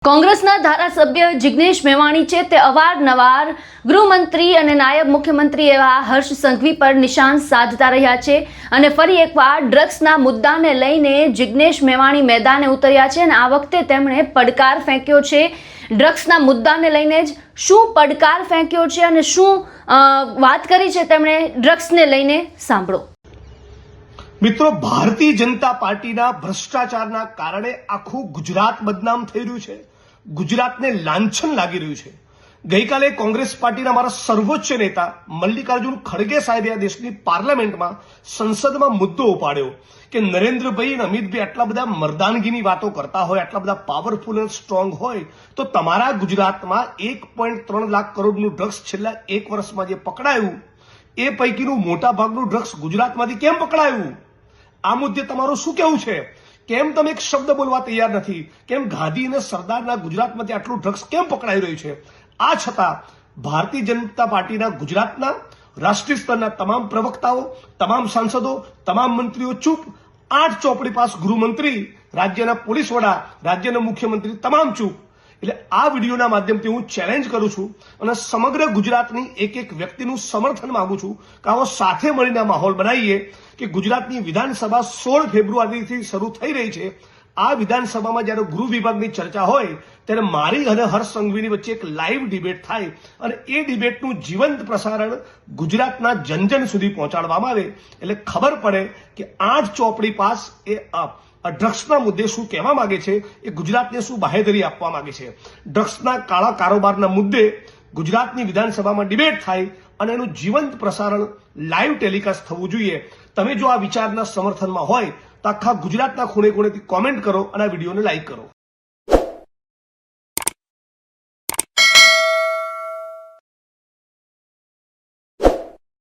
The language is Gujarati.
કોંગ્રેસના ધારાસભ્ય જિગ્નેશ મેવાણી છે તે અવારનવાર ગૃહમંત્રી અને નાયબ મુખ્યમંત્રી એવા હર્ષ સંઘવી પર નિશાન સાધતા રહ્યા છે અને ફરી એકવાર ડ્રગ્સના મુદ્દાને લઈને જિગ્નેશ મેવાણી મેદાને ઉતર્યા છે અને આ વખતે તેમણે પડકાર ફેંક્યો છે। ડ્રગ્સના મુદ્દાને લઈને જ શું પડકાર ફેંક્યો છે અને શું વાત કરી છે તેમણે ડ્રગ્સને લઈને, સાંભળો। મિત્રો, ભારતીય જનતા પાર્ટીના ભ્રષ્ટાચારના કારણે આખું ગુજરાત બદનામ થઈ રહ્યું છે। ગુજરાતને લાંછન લાગી રહ્યું છે। ગઈકાલે કોંગ્રેસ પાર્ટીના મારા સર્વોચ્ચ નેતા મલ્લિકાર્જુન ખડગે સાહેબે આ દેશની પાર્લામેન્ટમાં સંસદમાં મુદ્દો ઉપાડ્યો કે નરેન્દ્રભાઈ અને અમિતભાઈ આટલા બધા મર્દાનગીની વાતો કરતા હોય, આટલા બધા પાવરફુલ અને સ્ટ્રોંગ હોય, તો તમારા ગુજરાતમાં 1.3 લાખ કરોડનું ડ્રગ્સ છેલ્લા 1 વર્ષમાં જે પકડાયું એ પૈકીનું મોટા ભાગનું ડ્રગ્સ ગુજરાતમાંથી કેમ પકડાયું? આ મુદ્દે તમારું શું કહેવું છે? કેમ તમે એક શબ્દ બોલવા તૈયાર નથી? કેમ ગાંધી અને સરદારના ગુજરાતમાંથી આટલું ડ્રગ્સ કેમ પકડાઈ રહ્યું છે? આ છતાં ભારતીય જનતા પાર્ટીના ગુજરાતના રાષ્ટ્રીય સ્તરના તમામ પ્રવક્તાઓ, તમામ સાંસદો, તમામ મંત્રીઓ ચૂપ। 8 ચોપડી પાસ ગૃહમંત્રી, રાજ્યના પોલીસ વડા, રાજ્યના મુખ્યમંત્રી તમામ ચૂપ। એટલે આ વિડીયોના માધ્યમથી હું ચેલેન્જ કરું છું અને સમગ્ર ગુજરાતની એક વ્યક્તિનું સમર્થન માંગુ છું કે આવો સાથે મળીને માહોલ બનાવીએ કે ગુજરાતની વિધાનસભા 16 ફેબ્રુઆરીથી શરૂ થઈ રહી છે। આ વિધાનસભામાં જ્યારે ગૃહ વિભાગની ચર્ચા હોય ત્યારે મારી અને હર્ષ સંઘવીની વચ્ચે એક લાઈવ ડિબેટ થાય અને એ ડિબેટનું જીવંત પ્રસારણ ગુજરાતના જન સુધી પહોંચાડવામાં આવે એટલે ખબર પડે કે 8 ચોપડી પાસ એ ડ્રગ્સના મુદ્દે શું કહેવા માંગે છે, એ ગુજરાતને શું બાહેધરી આપવા માંગે છે। ડ્રગ્સના કાળા કારોબારના મુદ્દે ગુજરાતની વિધાનસભામાં ડિબેટ થાય અને એનું જીવંત પ્રસારણ લાઈવ ટેલિકાસ્ટ થવું જોઈએ। તમે જો આ વિચારના સમર્થનમાં હોય તો આખા ગુજરાતના ખૂણે ખૂણેથી કોમેન્ટ કરો અને આ વિડીયોને લાઈક કરો।